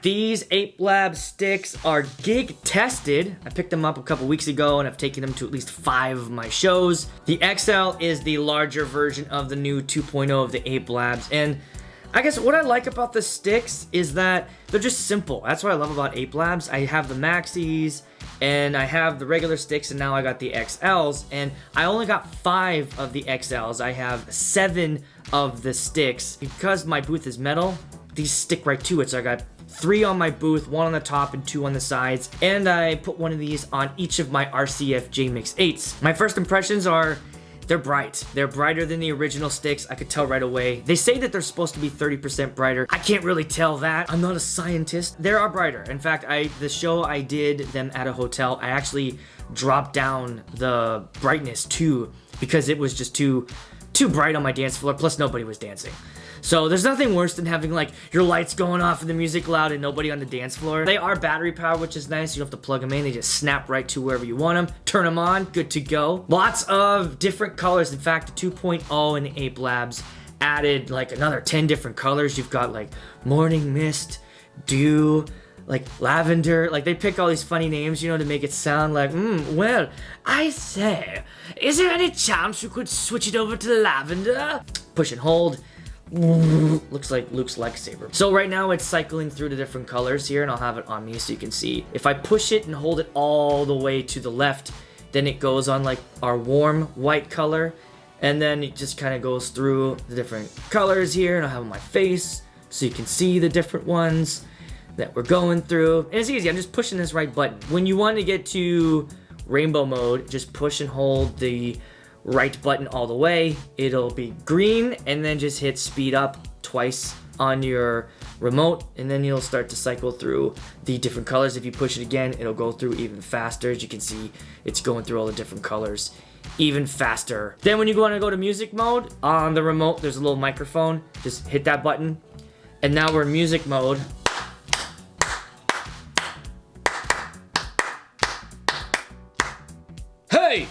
These Ape Lab sticks are gig tested. I picked them up a couple weeks ago and I've taken them to at least 5 of my shows. The XL is the larger version of the new 2.0 of the Ape Labs. And I guess what I like about the sticks is that they're just simple. That's what I love about Ape Labs. I have the Maxis and I have the regular sticks and now I got the XLs. And I only got 5 of the XLs. I have 7 of the sticks. Because my booth is metal, these stick right to it. So I got 3 on my booth, 1 on the top and 2 on the sides, and I put one of these on each of my RCF J-Mix 8s. My first impressions are, they're bright. They're brighter than the original sticks. I could tell right away. They say that they're supposed to be 30% brighter. I can't really tell that. I'm not a scientist. They are brighter. In fact, the show I did them at a hotel, I actually dropped down the brightness too, because it was just too bright on my dance floor, plus nobody was dancing. So there's nothing worse than having like your lights going off and the music loud and nobody on the dance floor. They are battery powered, which is nice. You don't have to plug them in. They just snap right to wherever you want them. Turn them on, good to go. Lots of different colors. In fact, the 2.0 in the Ape Labs added like another 10 different colors. You've got like morning mist, dew, like lavender. Like they pick all these funny names, you know, to make it sound like, well, I say, is there any chance you could switch it over to lavender? Push and hold. Looks like Luke's lightsaber. So right now it's cycling through the different colors here, and I'll have it on me so you can see. If I push it and hold it all the way to the left, then it goes on like our warm white color, and then it just kind of goes through the different colors here, and I'll have it on my face so you can see the different ones that we're going through. And it's easy. I'm just pushing this right button. When you want to get to rainbow mode, just push and hold the right button all the way. It'll be green, and then just hit speed up twice on your remote, and then you'll start to cycle through the different colors. If you push it again, it'll go through even faster. As you can see, it's going through all the different colors even faster. Then when you want to go to music mode, on the remote there's a little microphone. Just hit that button, and now we're in music mode. Hey!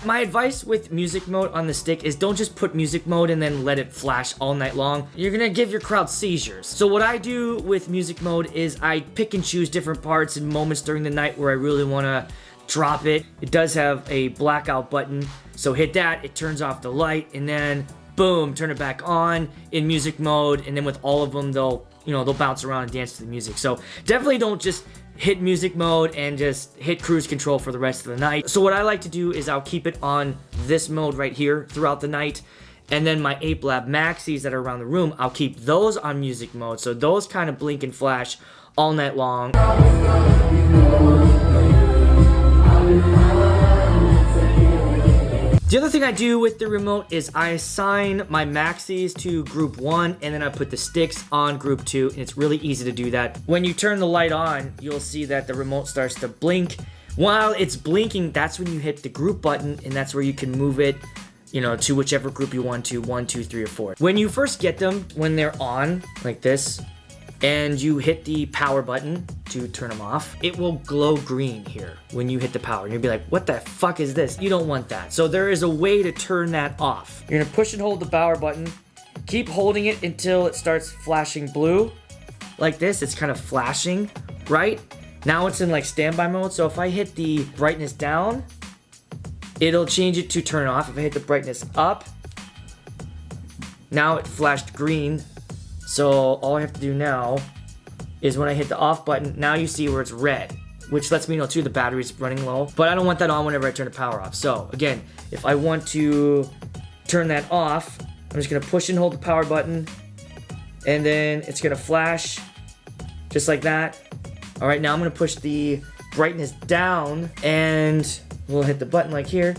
My advice with music mode on the stick is don't just put music mode and then let it flash all night long. You're gonna give your crowd seizures. So what I do with music mode is I pick and choose different parts and moments during the night where I really wanna drop it. It does have a blackout button, so hit that, it turns off the light, and then boom, turn it back on in music mode, and then with all of them, they'll bounce around and dance to the music. So definitely don't just hit music mode and just hit cruise control for the rest of the night. So what I like to do is I'll keep it on this mode right here throughout the night, and then my Ape Lab Maxis that are around the room, I'll keep those on music mode, so those kind of blink and flash all night long. The other thing I do with the remote is I assign my Maxis to group 1, and then I put the sticks on group 2, and it's really easy to do that. When you turn the light on, you'll see that the remote starts to blink. While it's blinking, that's when you hit the group button, and that's where you can move it, to whichever group you want to, 1, 2, 3, or 4. When you first get them, when they're on, like this, and you hit the power button to turn them off, it will glow green here when you hit the power. And you'll be like, what the fuck is this? You don't want that. So there is a way to turn that off. You're gonna push and hold the power button, keep holding it until it starts flashing blue. Like this, it's kind of flashing, right? Now it's in like standby mode, so if I hit the brightness down, it'll change it to turn off. If I hit the brightness up, now it flashed green. So all I have to do now is when I hit the off button, now you see where it's red, which lets me know too the battery's running low. But I don't want that on whenever I turn the power off. So again, if I want to turn that off, I'm just gonna push and hold the power button, and then it's gonna flash just like that. All right, now I'm gonna push the brightness down, and we'll hit the button like here,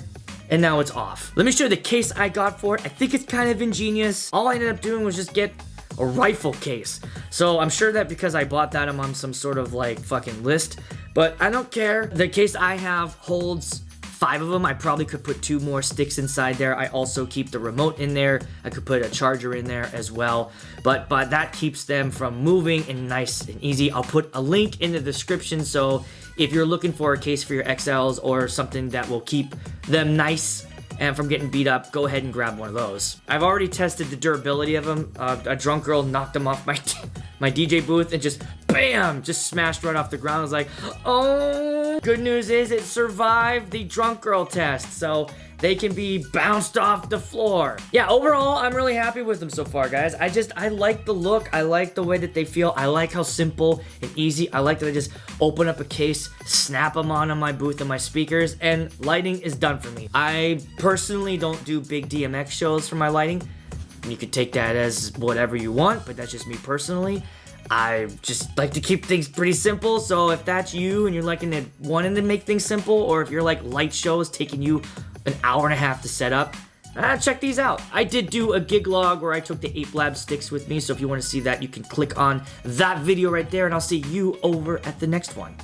and now it's off. Let me show you the case I got for it. I think it's kind of ingenious. All I ended up doing was just get a rifle case. So I'm sure that because I bought that, I'm on some sort of like fucking list, but I don't care. The case I have holds 5 of them. I probably could put 2 more sticks inside there. I also keep the remote in there. I could put a charger in there as well, but that keeps them from moving and nice and easy. I'll put a link in the description, so if you're looking for a case for your XLs or something that will keep them nice and from getting beat up, go ahead and grab one of those. I've already tested the durability of them. A drunk girl knocked them off my DJ booth and just bam, just smashed right off the ground. I was like, oh, good news is it survived the drunk girl test, so they can be bounced off the floor. Yeah, overall, I'm really happy with them so far, guys. I like the look. I like the way that they feel. I like how simple and easy. I like that I just open up a case, snap them on my booth and my speakers, and lighting is done for me. I personally don't do big DMX shows for my lighting. You could take that as whatever you want, but that's just me personally. I just like to keep things pretty simple, so if that's you and you're wanting to make things simple, or if you're like light shows taking you an hour and a half to set up, check these out. I did do a gig log where I took the 8 Blab sticks with me, so if you want to see that, you can click on that video right there, and I'll see you over at the next one.